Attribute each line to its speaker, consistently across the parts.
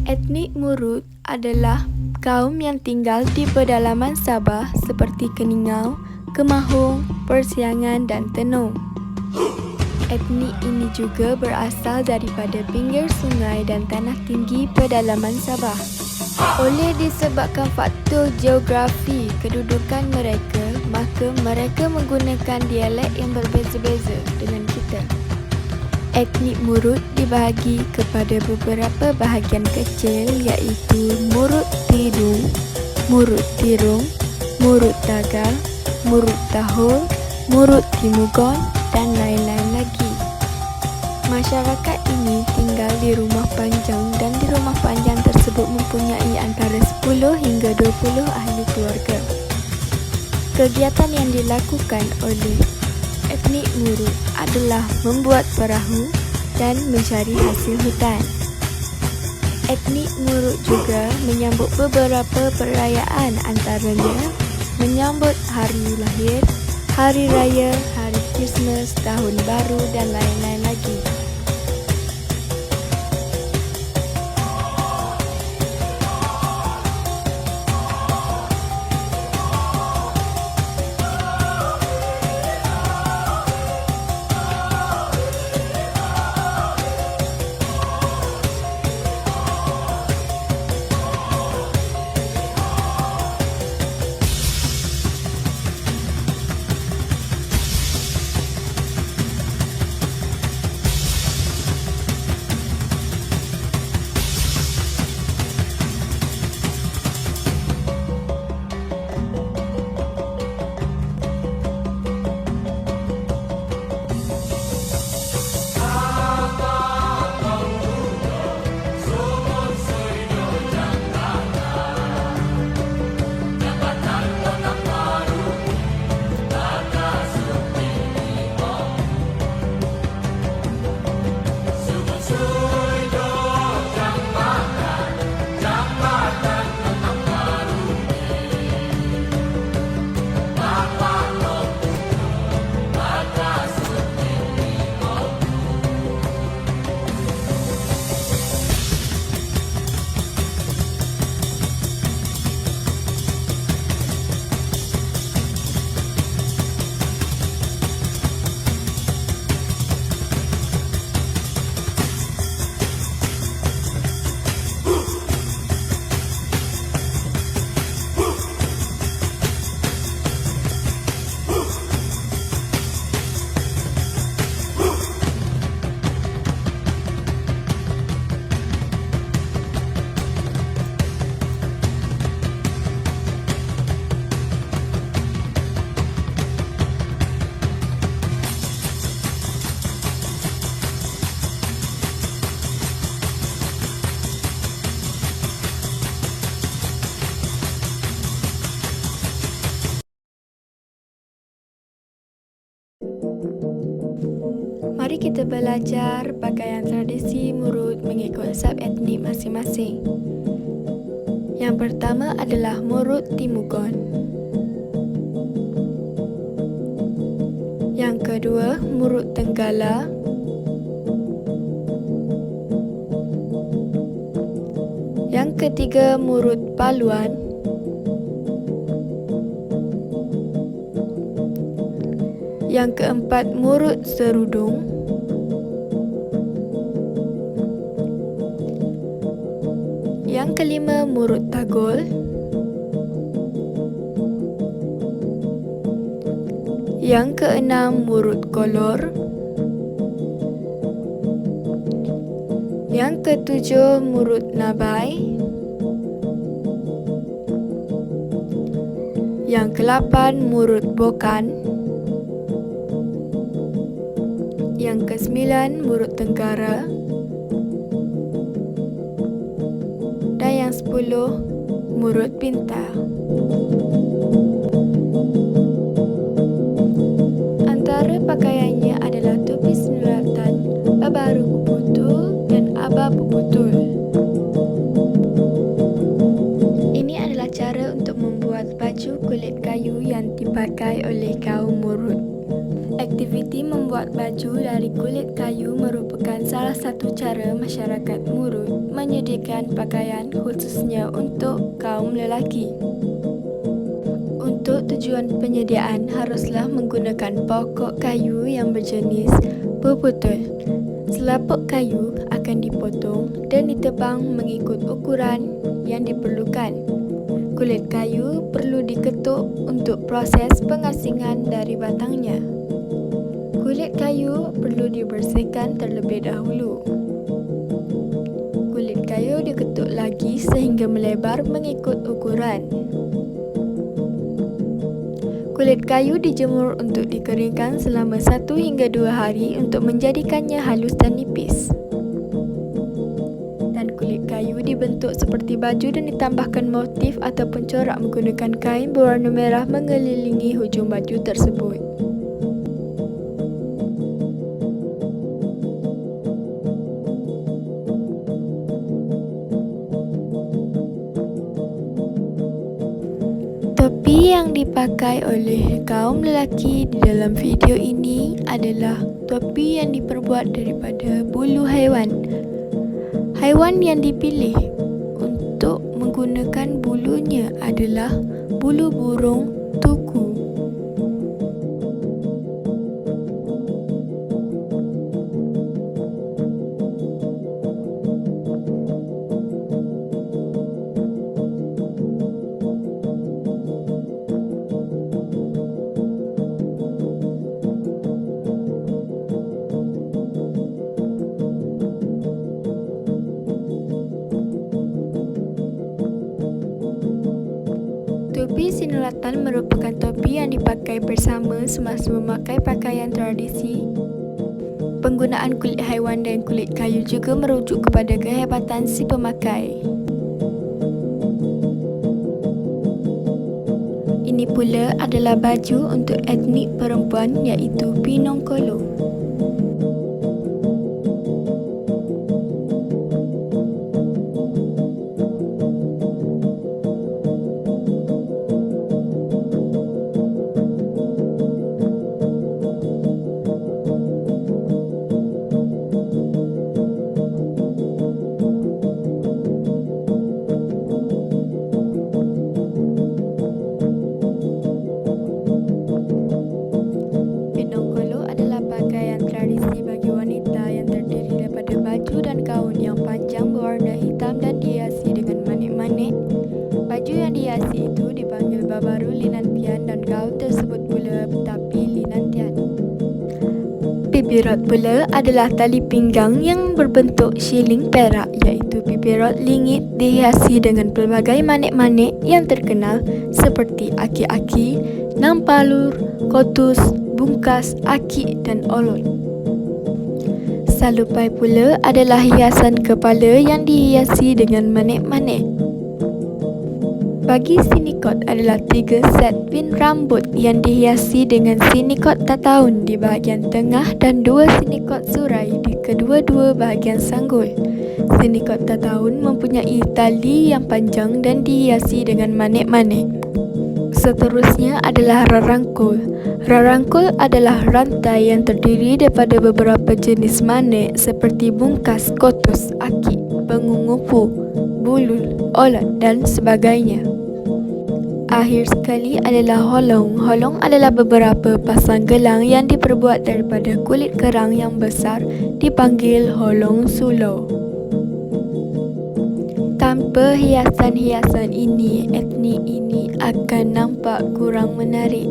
Speaker 1: Etnik Murut adalah kaum yang tinggal di pedalaman Sabah seperti Keningau, Kemahung, Persiangan dan Tenung. Etnik ini juga berasal daripada pinggir sungai dan tanah tinggi pedalaman Sabah. Oleh disebabkan faktor geografi kedudukan mereka, maka mereka menggunakan dialek yang berbeza-beza dengan kita. Etnik Murut dibahagi kepada beberapa bahagian kecil iaitu Murut Tidung, Murut Tirung, Murut Tagal, Murut Tahul, Murut Timugon dan lain-lain lagi. Masyarakat ini tinggal di rumah panjang dan di rumah panjang tersebut mempunyai antara 10 hingga 20 ahli keluarga. Kegiatan yang dilakukan oleh etnik Murut adalah membuat perahu dan mencari hasil hutan. Etnik Murut juga menyambut beberapa perayaan, antaranya menyambut hari lahir, hari raya, hari Krismas, tahun baru dan lain-lain lagi. Mari kita belajar pakaian tradisi Murut mengikut sub-etnik masing-masing. Yang pertama adalah Murut Timugon. Yang kedua, Murut Tenggala. Yang ketiga, Murut Paluan. Yang keempat, Murut Serudung. Yang kelima, Murut Tagol. Yang keenam, Murut Kolor. Yang ketujuh, Murut Nabai. Yang ke-8, Murut Bokan. Yang ke-9, Murut Tenggara. Dan yang 10, Murut Pintar. Antara pakaiannya adalah topi sunatan, babaru puputul dan aba puputul. Ini adalah cara untuk membuat baju kulit kayu yang dipakai oleh kaum Murut. Aktiviti membuat baju dari kulit kayu merupakan salah satu cara masyarakat Murut menyediakan pakaian khususnya untuk kaum lelaki. Untuk tujuan penyediaan haruslah menggunakan pokok kayu yang berjenis berbutul. Selaput kayu akan dipotong dan ditebang mengikut ukuran yang diperlukan. Kulit kayu perlu diketuk untuk proses pengasingan dari batangnya. Kulit kayu perlu dibersihkan terlebih dahulu. Kulit kayu diketuk lagi sehingga melebar mengikut ukuran. Kulit kayu dijemur untuk dikeringkan selama 1 hingga 2 hari untuk menjadikannya halus dan nipis. Dan kulit kayu dibentuk seperti baju dan ditambahkan motif ataupun corak menggunakan kain berwarna merah mengelilingi hujung baju tersebut. Topi yang dipakai oleh kaum lelaki di dalam video ini adalah topi yang diperbuat daripada bulu haiwan. Haiwan yang dipilih untuk menggunakan bulunya adalah bulu burung tuku. Topi sinulatan merupakan topi yang dipakai bersama semasa memakai pakaian tradisi. Penggunaan kulit haiwan dan kulit kayu juga merujuk kepada kehebatan si pemakai. Ini pula adalah baju untuk etnik perempuan iaitu Pinongkolo. Pinongkolo adalah pakaian tradisi bagi wanita yang terdiri daripada baju dan gaun yang panjang berwarna hitam dan dihiasi dengan manik-manik. Baju yang dihiasi itu dipanggil babaru linantian dan gaun tersebut pula betapi linantian. Pipirot pula adalah tali pinggang yang berbentuk shilling perak iaitu pipirot lingit dihiasi dengan pelbagai manik-manik yang terkenal seperti aki-aki, nampalur, kotus, bungkas, akik dan olot. Salupai pula adalah hiasan kepala yang dihiasi dengan manik-manik. Bagi sinikot adalah 3 set pin rambut yang dihiasi dengan sinikot tataun di bahagian tengah dan 2 sinikot surai di kedua-dua bahagian sanggul. Sinikot tataun mempunyai tali yang panjang dan dihiasi dengan manik-manik. Seterusnya adalah rarangkul. Rarangkul adalah rantai yang terdiri daripada beberapa jenis manik seperti bungkas, kotus, akik, pengungupu, bulul, olot dan sebagainya. Akhir sekali adalah holong. Holong adalah beberapa pasang gelang yang diperbuat daripada kulit kerang yang besar dipanggil holong sulo. Tanpa hiasan-hiasan ini, etnik ini akan nampak kurang menarik.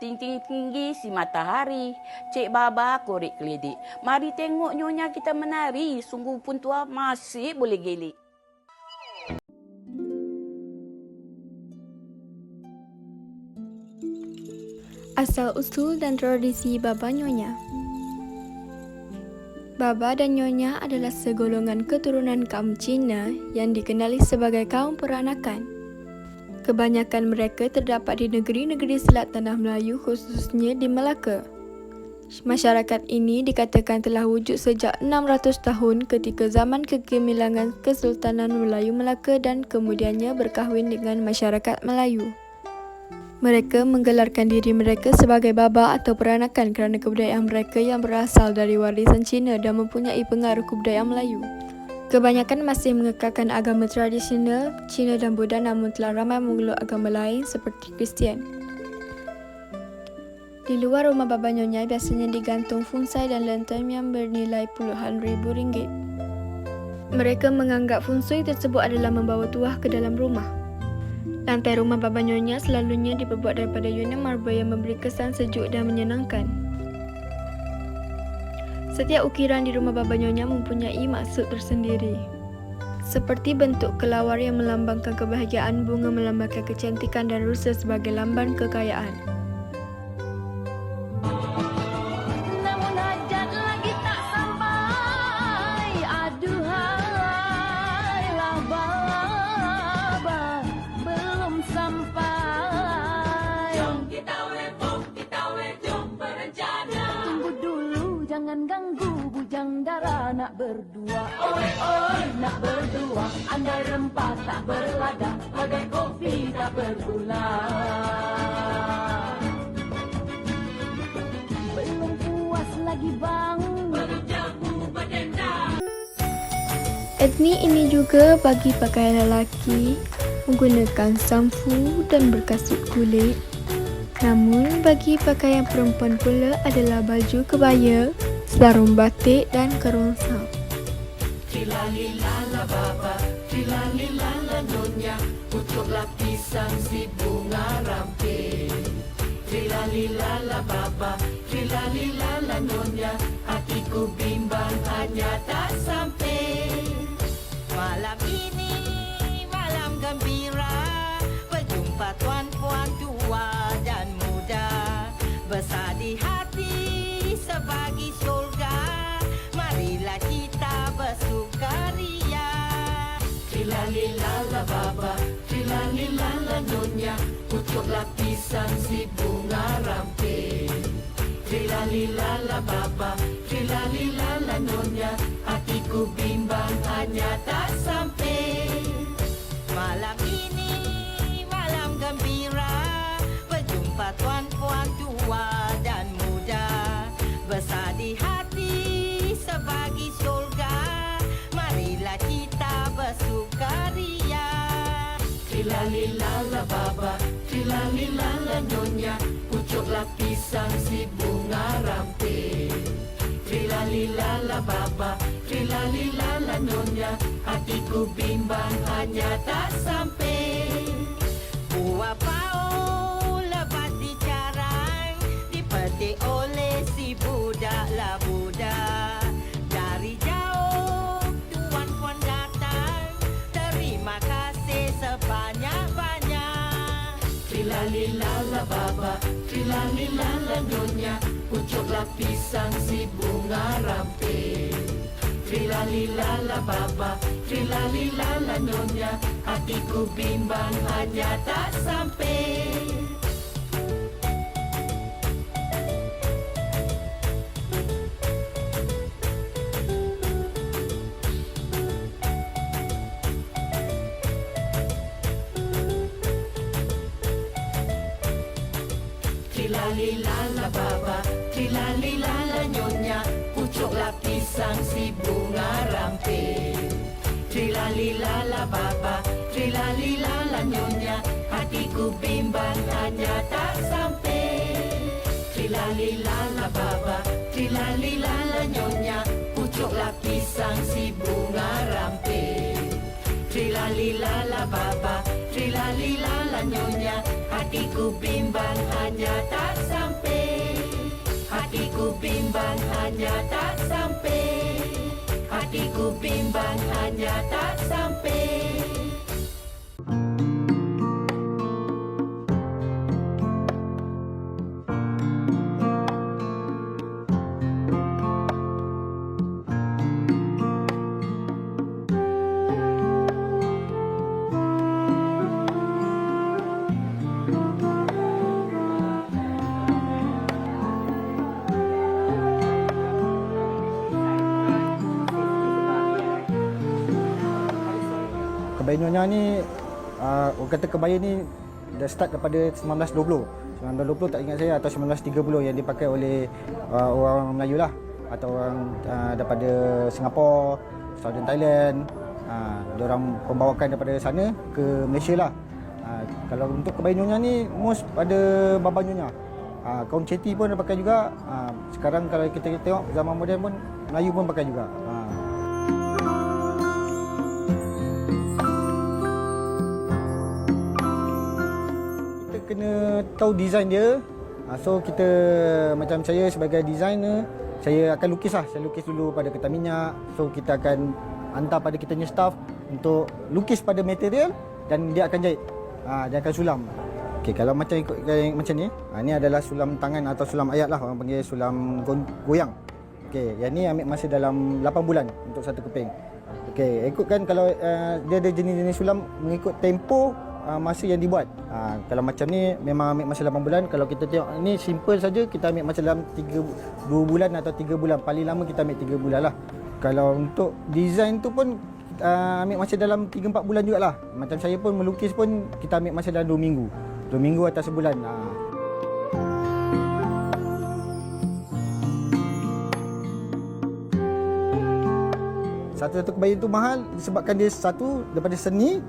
Speaker 2: tinggi-tinggi si matahari. Cik Baba korek keledik. Mari tengok nyonya kita menari. Sungguh pun tua masih boleh gelik.
Speaker 1: Asal-usul dan tradisi Baba Nyonya. Baba dan Nyonya adalah segolongan keturunan kaum Cina yang dikenali sebagai kaum peranakan. Kebanyakan mereka terdapat di negeri-negeri Selat Tanah Melayu, khususnya di Melaka. Masyarakat ini dikatakan telah wujud sejak 600 tahun ketika zaman kegemilangan Kesultanan Melayu Melaka dan kemudiannya berkahwin dengan masyarakat Melayu. Mereka menggelarkan diri mereka sebagai Baba atau peranakan kerana kebudayaan mereka yang berasal dari warisan Cina dan mempunyai pengaruh kebudayaan Melayu. Kebanyakan masih mengekalkan agama tradisional Cina dan Buddha, namun telah ramai memeluk agama lain seperti Kristian. Di luar rumah Baba Nyonya biasanya digantung funsai dan lantern yang bernilai puluhan ribu ringgit. Mereka menganggap funsai tersebut adalah membawa tuah ke dalam rumah. Lantai rumah Baba Nyonya selalunya diperbuat daripada unit marble yang memberi kesan sejuk dan menyenangkan. Setiap ukiran di rumah Baba Nyonya mempunyai maksud tersendiri. Seperti bentuk kelawar yang melambangkan kebahagiaan, bunga melambangkan kecantikan dan rusa sebagai lambang kekayaan.
Speaker 3: Namun hajat lagi tak sampai, aduhai laba-laba belum sampai.
Speaker 4: Jom kita jom berencana.
Speaker 3: Tunggu dulu, jangan ganggu bujang dara nak berdua. Oi, nak berdua. Andai rempah tak berlada, bagai kopi tak bergula. Belum puas lagi bang,
Speaker 4: Belum jamu berdendam.
Speaker 1: Etnik ini juga bagi pakaian lelaki menggunakan samfu dan berkasut kulit. Namun bagi pakaian perempuan pula adalah baju kebaya, sarung batik dan kerongsang.
Speaker 4: Trilalilala baba, trilalilala nyonya, untuk lapisan si bunga ramping. Trilalilala baba, trilalilala nyonya, hatiku bimbang hanya tak sampai. Malam ini malam gembira, berjumpa tuan-puan tua dan muda, besar di hati sebagi syurga, marilah kita bersukaria. Trilalilala baba, trilalilala nyonya, untuk lapisan si bunga ramping. Trilalilala baba, trilalilala nyonya, hatiku bimbang hanya tak sampai. Malam ini malam gembira, berjumpa tuan-puan tua dan muda, besar di hati sebagi syurga, marilah kita bersukaria. Trilalilala baba, trilalilala nyonya, pucuk lapisan si bunga ramping. Trilalilala baba, trilalilala nyonya, hatiku bimbang hanya tak sampai. Buah pau lepas dicarang, dipetik oleh si budak lah budak. Dari jauh tuan-puan datang, terima kasih sebanyak-banyak. Trilalilala baba, trilalilala nyonya, pucuk lapisan si bunga ramping. Trilalilala baba, trilalilala nyonya, hatiku bimbang hanya tak sampai. Trilalilala baba, trilalilala nyonya, pucuk lapisan si bunga ramping. Trilalilala baba, trilalilala nyonya, hatiku bimbang hanya tak sampai. Trilalilala baba, trilalilala nyonya, pucuk lapisan si bunga ramping. Trilalilala baba, trilalilala nyonya, Hatiku bimbang hanya tak sampai. Hatiku bimbang hanya tak sampai. Hatiku bimbang hanya tak sampai.
Speaker 5: Kebaya Nyonya ni, orang kata kebaya ni dah start daripada 1920. 1920 tak ingat saya, atau 1930 yang dipakai oleh orang Melayu lah, atau orang daripada Singapura, Southern Thailand. Diorang pembawakan daripada sana ke Malaysia lah. Kalau untuk kebaya Nyonya ni, most pada baba Nyonya. Kaum Ceti pun ada pakai juga. Sekarang kalau kita tengok zaman moden pun, Melayu pun pakai juga. Kena tahu design dia. So kita, macam saya sebagai designer, saya akan lukis lah. Saya lukis dulu pada kertas minyak. So kita akan hantar pada kita punya staff untuk lukis pada material dan dia akan jahit. Dia akan sulam. Okay, kalau macam ikut macam ni, ni adalah sulam tangan atau sulam ayat lah. Orang panggil sulam goyang. Okay, yang ni ambil masa dalam 8 bulan untuk satu keping. Okay, ikutkan kalau dia ada jenis-jenis sulam mengikut tempo masa yang dibuat. Kalau macam ni memang ambil masa 8 bulan. Kalau kita tengok ni simple saja, kita ambil masa dalam 2 bulan atau 3 bulan. Paling lama kita ambil 3 bulan lah. Kalau untuk design tu pun ambil masa dalam 3-4 bulan jugalah. Macam saya pun melukis pun kita ambil masa dalam 2 minggu. 2 minggu atau sebulan. Satu-satu kebaya tu mahal disebabkan dia satu daripada seni,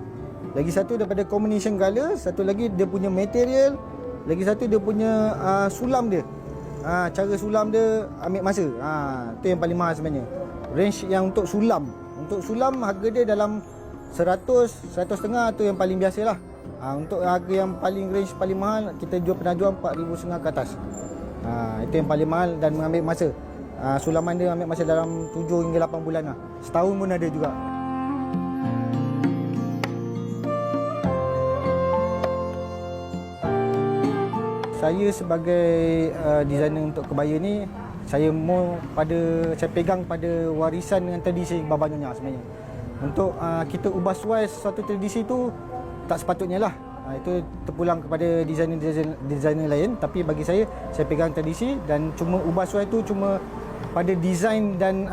Speaker 5: lagi satu daripada combination colour, satu lagi dia punya material, lagi satu dia punya sulam dia. Cara sulam dia ambil masa. Tu yang paling mahal sebenarnya. Range yang untuk sulam. Untuk sulam harga dia dalam 100, 100.5 tu yang paling biasalah. Untuk harga yang paling range paling mahal, kita pernah jual 4,500 ke atas. Itu yang paling mahal dan mengambil masa. Sulaman dia ambil masa dalam 7 hingga 8 bulan lah. Setahun pun ada juga. Saya sebagai designer untuk kebaya ni, saya pegang pada warisan dengan tradisi baba Nyonya sebenarnya. Untuk kita ubah suai suatu tradisi tu tak sepatutnya lah. Itu terpulang kepada designer lain, tapi bagi saya pegang tradisi dan cuma ubah suai tu cuma pada design dan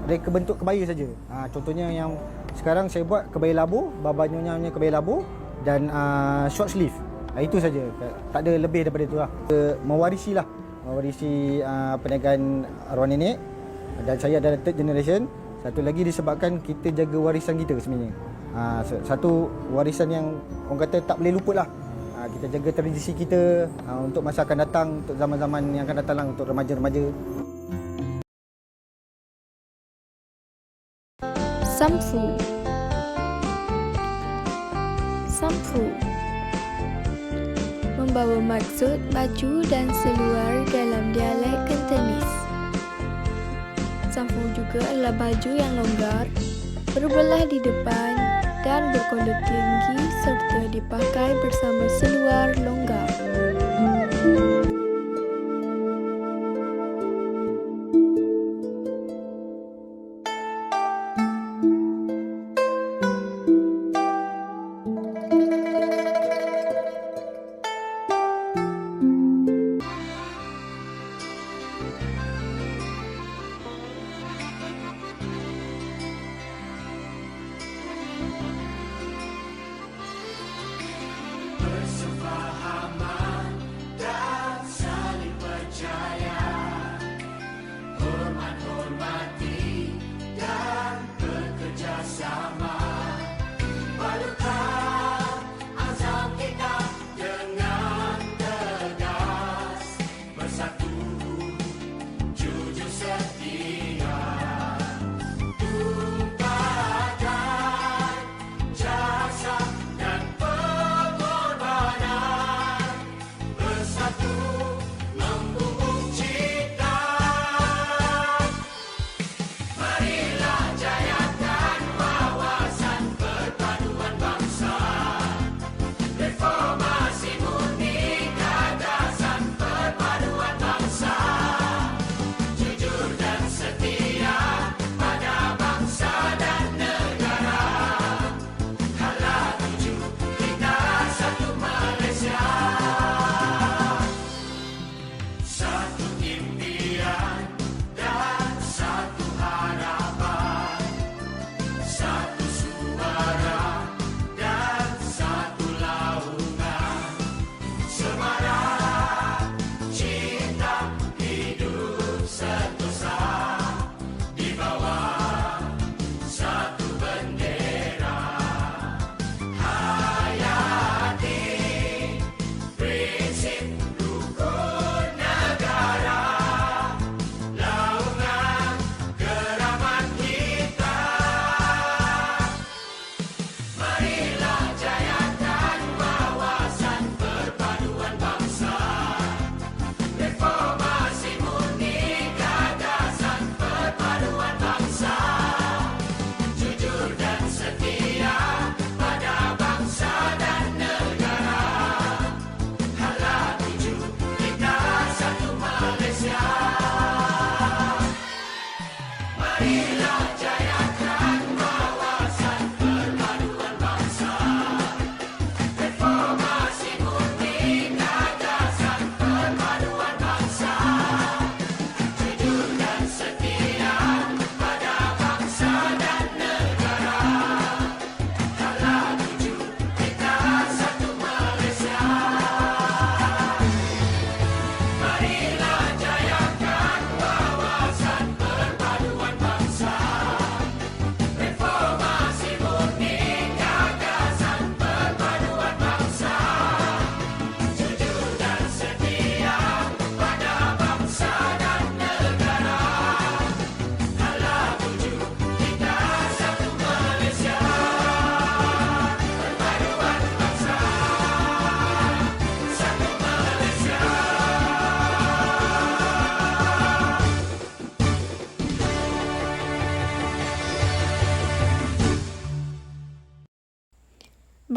Speaker 5: reka bentuk kebaya saja. Contohnya yang sekarang saya buat kebaya labu, baba Nyonya punya kebaya labu dan short sleeve. Itu saja, tak ada lebih daripada itu lah. Mewarisi perniagaan arwah nenek, dan saya adalah third generation. Satu lagi disebabkan kita jaga warisan kita sebenarnya. Satu warisan yang orang kata tak boleh luput lah. Kita jaga tradisi kita untuk masa akan datang, untuk zaman-zaman yang akan datang lah, untuk remaja-remaja.
Speaker 1: Samfu membawa maksud baju dan seluar dalam dialek Cantonese. Samfu juga adalah baju yang longgar, berbelah di depan dan berkolor tinggi serta dipakai bersama seluar longgar.
Speaker 4: Bersepahama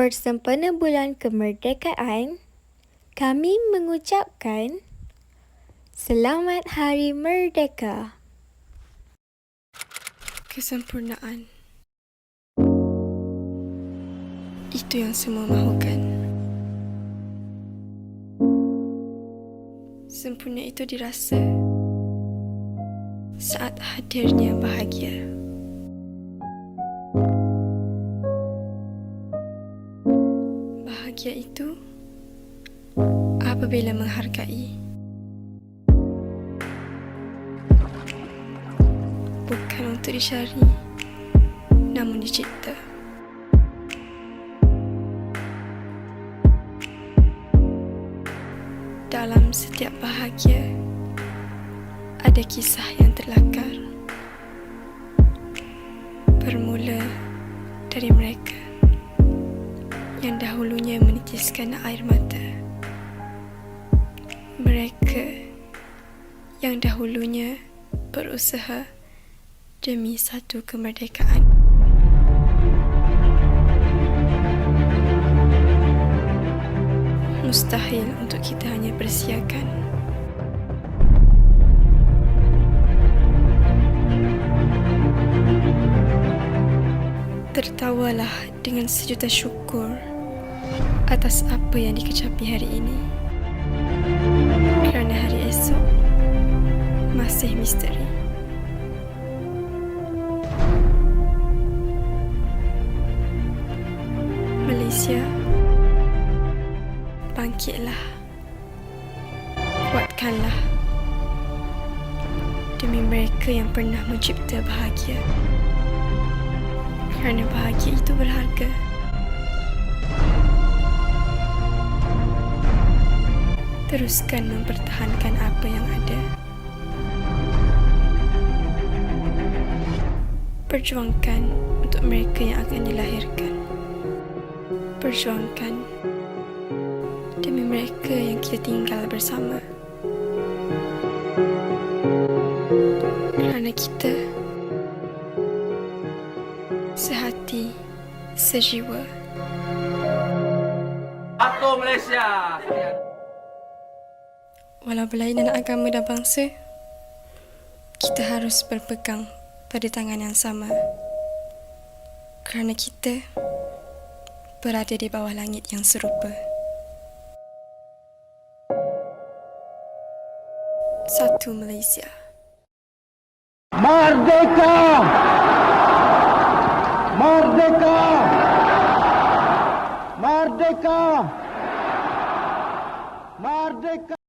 Speaker 1: Bersempena bulan kemerdekaan, kami mengucapkan Selamat Hari Merdeka. Kesempurnaan. Itu yang semua mahukan. Sempurna itu dirasa saat hadirnya bahagia. Bahagia itu apabila menghargai, bukan untuk dicari, namun dicipta. Dalam setiap bahagia, ada kisah yang terlakar. Bermula dari mereka yang dahulunya menitiskan air mata. Mereka yang dahulunya berusaha demi satu kemerdekaan. Mustahil untuk kita hanya bersiakan. Tertawalah dengan sejuta syukur atas apa yang dikecapi hari ini. Kerana hari esok masih misteri. Malaysia, bangkitlah, kuatkanlah demi mereka yang pernah mencipta bahagia. Kerana bahagia itu berharga. Teruskan mempertahankan apa yang ada. Perjuangkan untuk mereka yang akan dilahirkan. Perjuangkan demi mereka yang kita tinggal bersama. Kerana kita sehati, sejiwa.
Speaker 6: Satu Malaysia.
Speaker 1: Walau berlainan agama dan bangsa, kita harus berpegang pada tangan yang sama. Kerana kita berada di bawah langit yang serupa. Satu Malaysia.
Speaker 5: Merdeka! Merdeka! Merdeka! Merdeka!